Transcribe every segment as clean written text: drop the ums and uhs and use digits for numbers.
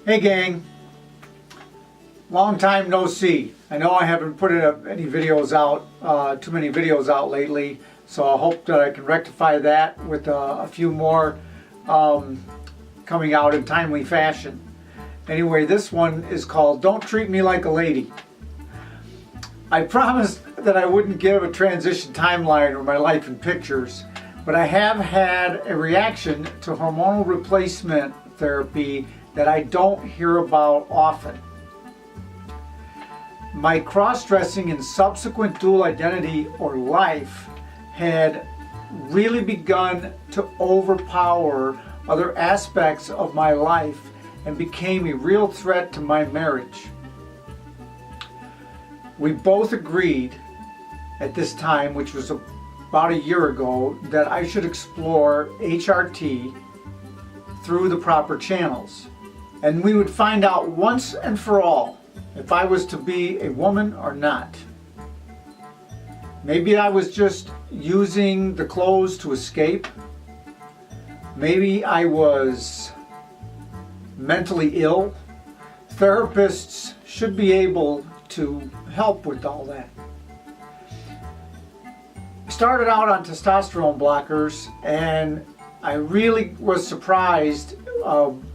Hey gang, long time no see. I know I haven't put any videos out, too many videos out lately, so I hope that I can rectify that with a few more coming out in timely fashion. Anyway, this one is called Don't Treat Me Like a Lady. I promised that I wouldn't give a transition timeline or my life in pictures, but I have had a reaction to hormonal replacement therapy that I don't hear about often. My cross-dressing and subsequent dual identity or life had really begun to overpower other aspects of my life and became a real threat to my marriage. We both agreed at this time, which was about a year ago, that I should explore HRT through the proper channels. And we would find out once and for all if I was to be a woman or not. Maybe I was just using the clothes to escape. Maybe I was mentally ill. Therapists should be able to help with all that. I started out on testosterone blockers, and I really was surprised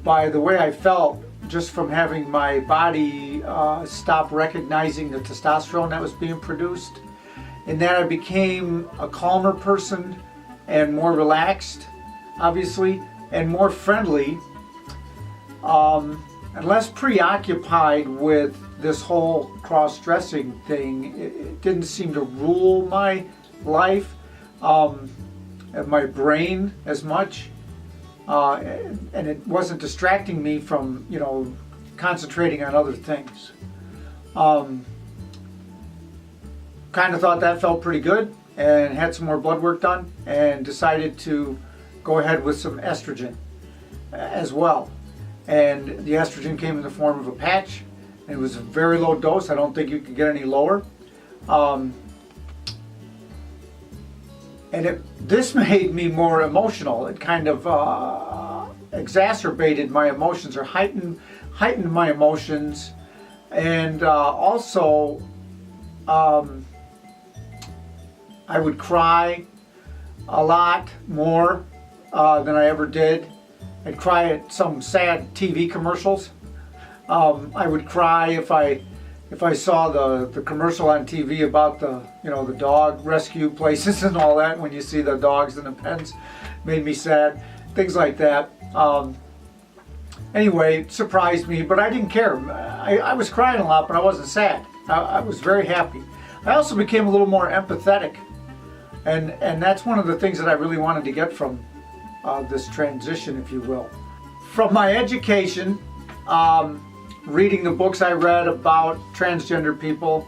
by the way I felt just from having my body stop recognizing the testosterone that was being produced, and that I became a calmer person and more relaxed, obviously, and more friendly, and less preoccupied with this whole cross-dressing thing. It didn't seem to rule my life and my brain as much. And it wasn't distracting me from, concentrating on other things. Kind of thought that felt pretty good and had some more blood work done and decided to go ahead with some estrogen as well. And the estrogen came in the form of a patch, and it was a very low dose. I don't think you could get any lower. This made me more emotional. It kind of exacerbated my emotions, or heightened my emotions, and also I would cry a lot more than I ever did. I'd cry at some sad TV commercials. I would cry if I saw the commercial on TV about the dog rescue places and all that. When you see the dogs in the pens, made me sad. Things like that. Anyway, it surprised me, but I didn't care. I was crying a lot, but I wasn't sad. I was very happy. I also became a little more empathetic, and that's one of the things that I really wanted to get from this transition, if you will. From my education, reading the books I read about transgender people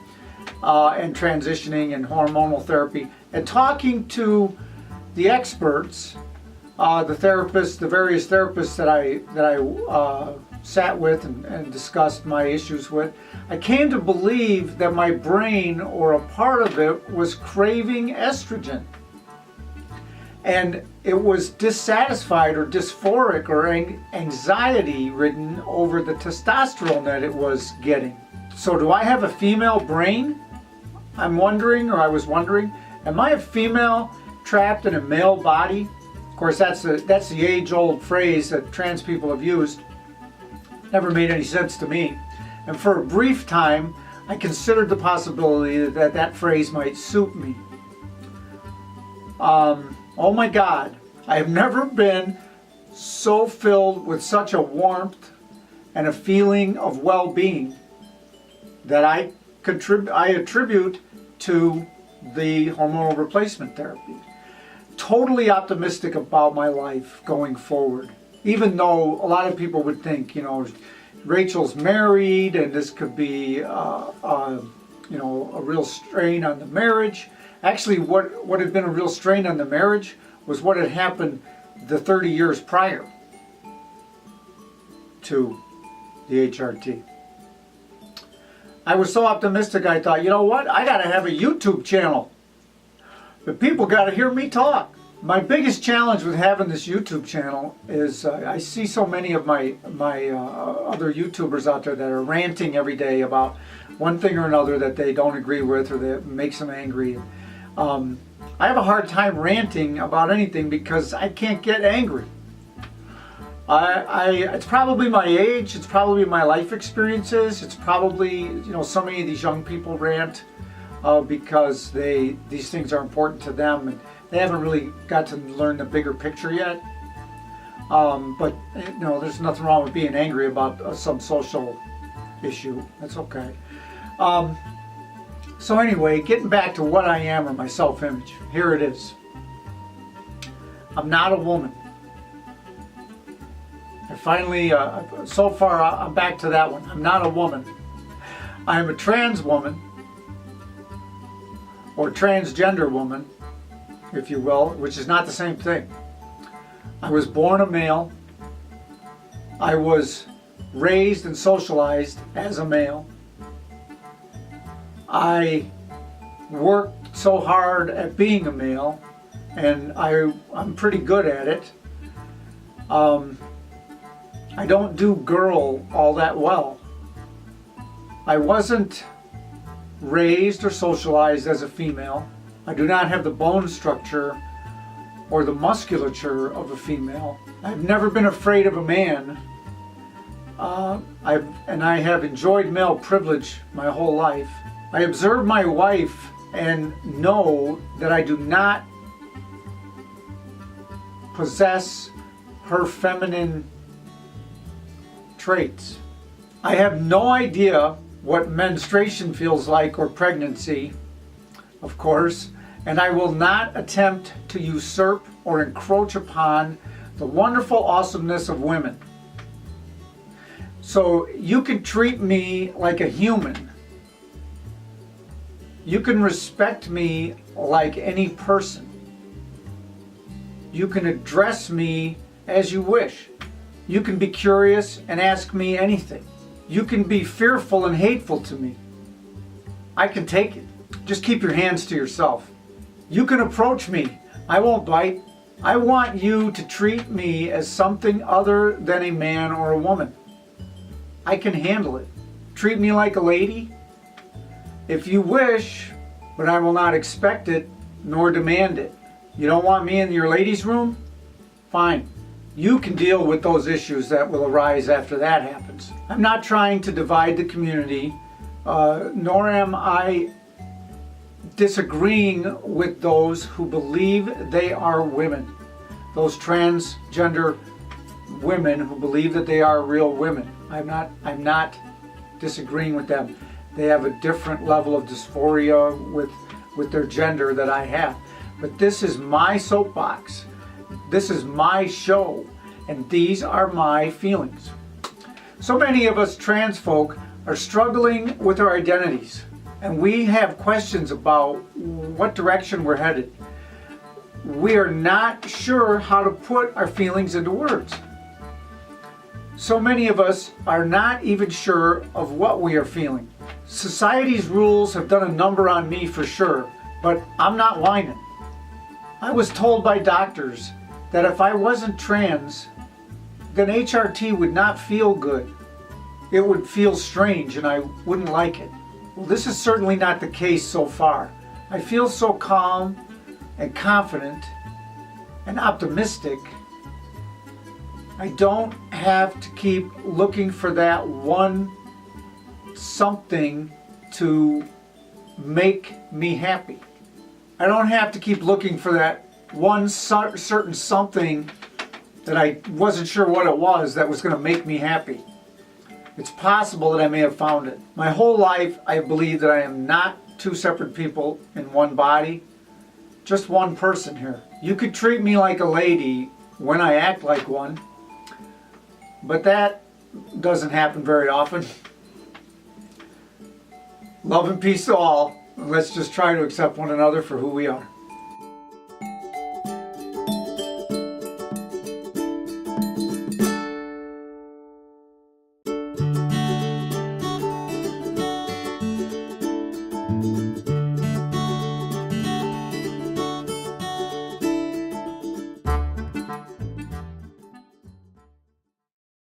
and transitioning and hormonal therapy, and talking to the experts, the therapists, the various therapists that I sat with and discussed my issues with, I came to believe that my brain, or a part of it, was craving estrogen. And it was dissatisfied or dysphoric or anxiety-ridden over the testosterone that it was getting. So do I have a female brain? I was wondering, am I a female trapped in a male body? Of course, that's the age-old phrase that trans people have used. Never made any sense to me. And for a brief time, I considered the possibility that that phrase might suit me. Oh my God, I have never been so filled with such a warmth and a feeling of well-being that I attribute to the hormonal replacement therapy. Totally optimistic about my life going forward, even though a lot of people would think, Rachel's married and this could be a real strain on the marriage. Actually, what had been a real strain on the marriage was what had happened the 30 years prior to the HRT. I was so optimistic, I thought, you know what? I got to have a YouTube channel. But people got to hear me talk. My biggest challenge with having this YouTube channel is I see so many of my other YouTubers out there that are ranting every day about one thing or another that they don't agree with or that makes them angry. I have a hard time ranting about anything because I can't get angry. It's probably my age, it's probably my life experiences, it's probably, so many of these young people rant because these things are important to them and they haven't really got to learn the bigger picture yet. But there's nothing wrong with being angry about some social issue. That's okay. So anyway, getting back to what I am or my self-image, here it is. I'm not a woman. I finally, so far, I'm back to that one. I'm not a woman. I am a trans woman, or transgender woman, if you will, which is not the same thing. I was born a male. I was raised and socialized as a male. I worked so hard at being a male, and I'm pretty good at it. I don't do girl all that well. I wasn't raised or socialized as a female. I do not have the bone structure or the musculature of a female. I've never been afraid of a man. I have enjoyed male privilege my whole life. I observe my wife and know that I do not possess her feminine traits. I have no idea what menstruation feels like or pregnancy, of course, and I will not attempt to usurp or encroach upon the wonderful awesomeness of women. So you can treat me like a human. You can respect me like any person. You can address me as you wish. You can be curious and ask me anything. You can be fearful and hateful to me. I can take it. Just keep your hands to yourself. You can approach me. I won't bite. I want you to treat me as something other than a man or a woman. I can handle it. Treat me like a lady if you wish, but I will not expect it nor demand it. You don't want me in your ladies' room? Fine. You can deal with those issues that will arise after that happens. I'm not trying to divide the community, nor am I disagreeing with those who believe they are women. Those transgender women who believe that they are real women. I'm not disagreeing with them. They have a different level of dysphoria with their gender that I have. But this is my soapbox. This is my show, and these are my feelings. So many of us trans folk are struggling with our identities, and we have questions about what direction we're headed. We are not sure how to put our feelings into words. So many of us are not even sure of what we are feeling. Society's rules have done a number on me for sure, but I'm not whining. I was told by doctors that if I wasn't trans, then HRT would not feel good. It would feel strange and I wouldn't like it. Well, this is certainly not the case so far. I feel so calm and confident and optimistic. I don't have to keep looking for that one something to make me happy. I don't have to keep looking for that one certain something that I wasn't sure what it was that was going to make me happy. It's possible that I may have found it. My whole life I believe that I am not two separate people in one body, just one person here. You could treat me like a lady when I act like one, but that doesn't happen very often. Love and peace to all. Let's just try to accept one another for who we are.